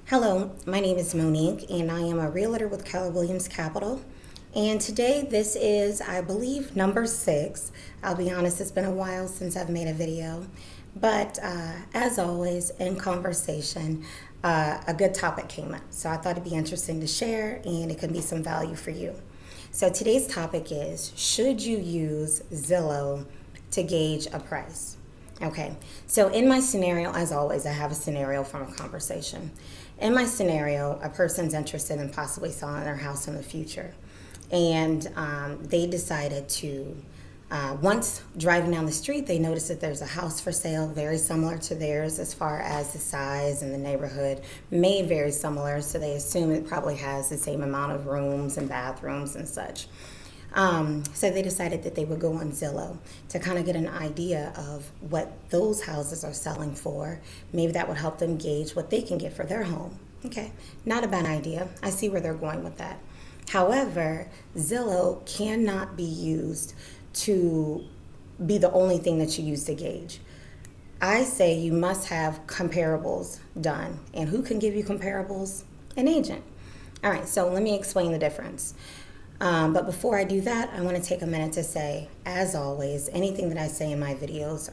Hello, my name is Monique, and I am a realtor with Keller Williams Capital. And today, this is, I believe, number 6. I'll be honest, it's been a while since I've made a video. But as always, in conversation, a good topic came up. So I thought it'd be interesting to share, and it could be some value for you. So today's topic is, should you use Zillow to gauge a price? Okay, so in my scenario, as always, I have a scenario from a conversation. In my scenario, a person's interested in possibly selling their house in the future. And they decided to, once driving down the street, they noticed that there's a house for sale very similar to theirs as far as the size and the neighborhood, made very similar, so they assume it probably has the same amount of rooms and bathrooms and such. So they decided that they would go on Zillow to kind of get an idea of what those houses are selling for. Maybe that would help them gauge what they can get for their home. Okay, not a bad idea. I see where they're going with that. However, Zillow cannot be used to be the only thing that you use to gauge. I say you must have comparables done. And who can give you comparables? An agent. All right, so let me explain the difference. But before I do that, I want to take a minute to say, as always, anything that I say in my videos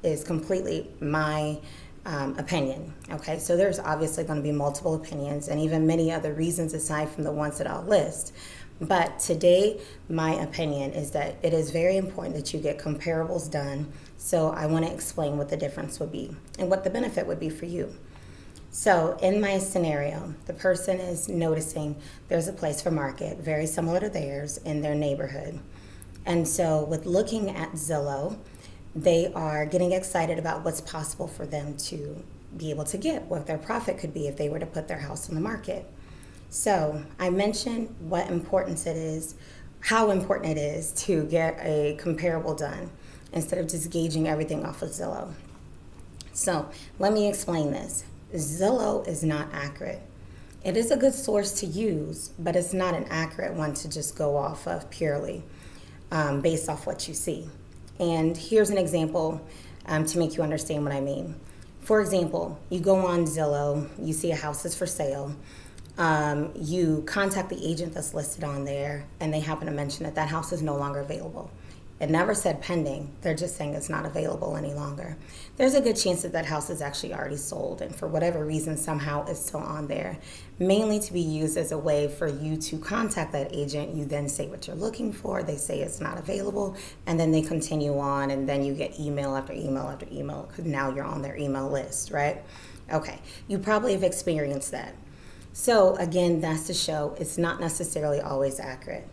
is completely my opinion. Okay, so there's obviously going to be multiple opinions and even many other reasons aside from the ones that I'll list. But today, my opinion is that it is very important that you get comparables done. So I want to explain what the difference would be and what the benefit would be for you. So in my scenario, the person is noticing there's a place for market very similar to theirs in their neighborhood. And so with looking at Zillow, they are getting excited about what's possible for them to be able to get, what their profit could be if they were to put their house on the market. So I mentioned what importance it is, how important it is to get a comparable done instead of just gauging everything off of Zillow. So let me explain this. Zillow is not accurate. It is a good source to use, but it's not an accurate one to just go off of purely based off what you see. And here's an example to make you understand what I mean. For example, you go on Zillow, you see a house is for sale, you contact the agent that's listed on there, and they happen to mention that that house is no longer available. It never said pending. They're just saying it's not available any longer. There's a good chance that that house is actually already sold, and for whatever reason, somehow it's still on there, mainly to be used as a way for you to contact that agent. You then say what you're looking for. They say it's not available, and then they continue on, and then you get email after email after email because now you're on their email list, right? Okay, you probably have experienced that. So again, that's to show it's not necessarily always accurate.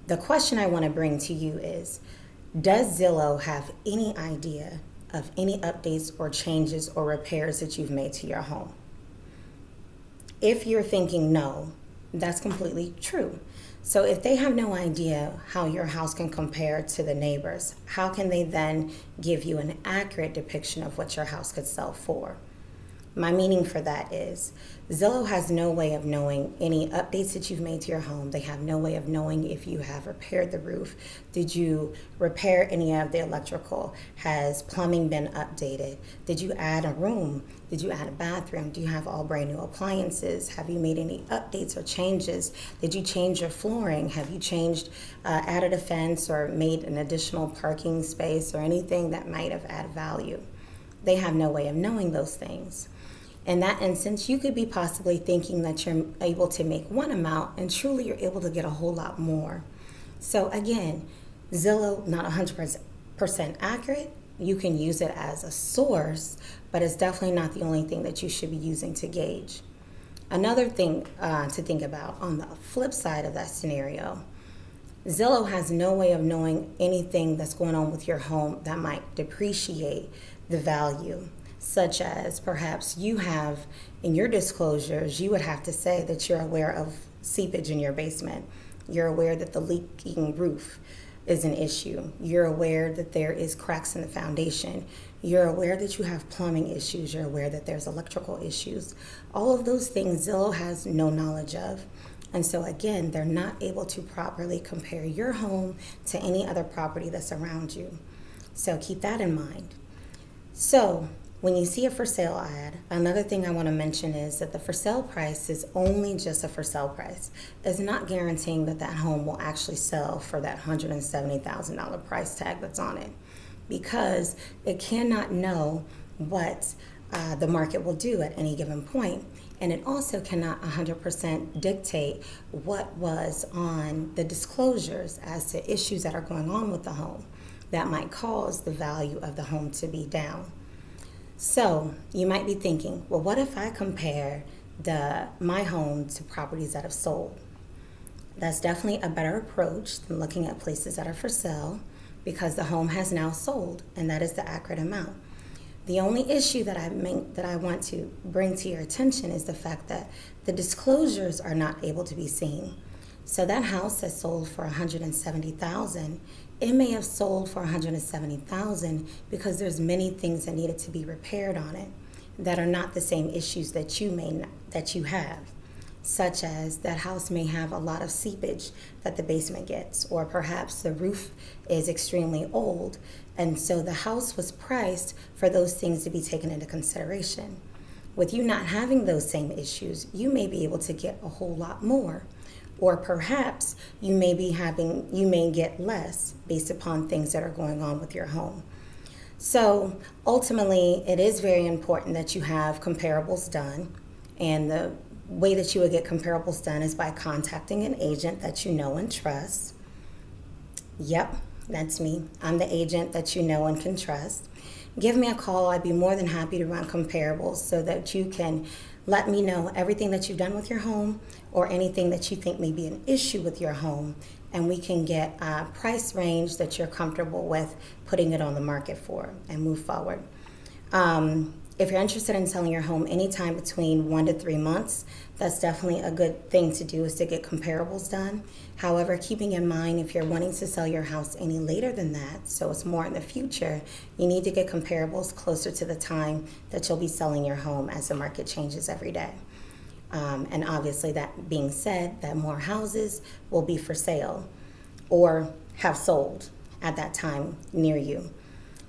The question I want to bring to you is, does Zillow have any idea of any updates or changes or repairs that you've made to your home? If you're thinking no, that's completely true. So if they have no idea how your house can compare to the neighbors, how can they then give you an accurate depiction of what your house could sell for? My meaning for that is Zillow has no way of knowing any updates that you've made to your home. They have no way of knowing if you have repaired the roof. Did you repair any of the electrical? Has plumbing been updated? Did you add a room? Did you add a bathroom? Do you have all brand new appliances? Have you made any updates or changes? Did you change your flooring? Have you changed, added a fence or made an additional parking space or anything that might have added value? They have no way of knowing those things. In that instance, you could be possibly thinking that you're able to make one amount and truly you're able to get a whole lot more. So again, Zillow, not 100% accurate. You can use it as a source, but it's definitely not the only thing that you should be using to gauge. Another thing to think about on the flip side of that scenario, Zillow has no way of knowing anything that's going on with your home that might depreciate the value. Such as perhaps you have in your disclosures, you would have to say that you're aware of seepage in your basement. You're aware that the leaking roof is an issue. You're aware that there is cracks in the foundation. You're aware that you have plumbing issues. You're aware that there's electrical issues. All of those things Zillow has no knowledge of. And so again, they're not able to properly compare your home to any other property that's around you. So keep that in mind. So when you see a for sale ad, another thing I want to mention is that the for sale price is only just a for sale price. It's not guaranteeing that that home will actually sell for that $170,000 price tag that's on it, because it cannot know what the market will do at any given point. And it also cannot 100% dictate what was on the disclosures as to issues that are going on with the home that might cause the value of the home to be down. So you might be thinking, well, what if I compare my home to properties that have sold? That's definitely a better approach than looking at places that are for sale, because the home has now sold, and that is the accurate amount. The only issue that I want to bring to your attention is the fact that the disclosures are not able to be seen. So that house that sold for $170,000, it may have sold for $170,000 because there's many things that needed to be repaired on it that are not the same issues that you have, such as that house may have a lot of seepage that the basement gets, or perhaps the roof is extremely old, and so the house was priced for those things to be taken into consideration. With you not having those same issues, you may be able to get a whole lot more, or perhaps you may get less based upon things that are going on with your home. So ultimately, it is very important that you have comparables done, and the way that you would get comparables done is by contacting an agent that you know and trust. Yep, that's me. I'm the agent that you know and can trust. Give me a call. I'd be more than happy to run comparables so that you can let me know everything that you've done with your home or anything that you think may be an issue with your home, and we can get a price range that you're comfortable with putting it on the market for and move forward. If you're interested in selling your home anytime between 1 to 3 months, that's definitely a good thing to do, is to get comparables done. However, keeping in mind, if you're wanting to sell your house any later than that, so it's more in the future, you need to get comparables closer to the time that you'll be selling your home, as the market changes every day. And obviously, that being said, that more houses will be for sale or have sold at that time near you.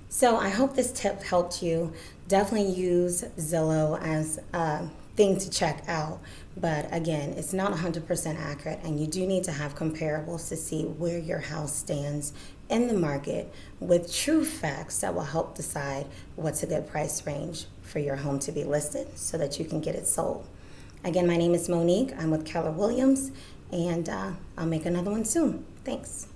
So I hope this tip helped you. Definitely use Zillow as a thing to check out. But again, it's not 100% accurate, and you do need to have comparables to see where your house stands in the market with true facts that will help decide what's a good price range for your home to be listed so that you can get it sold. Again, my name is Monique. I'm with Keller Williams, and I'll make another one soon. Thanks.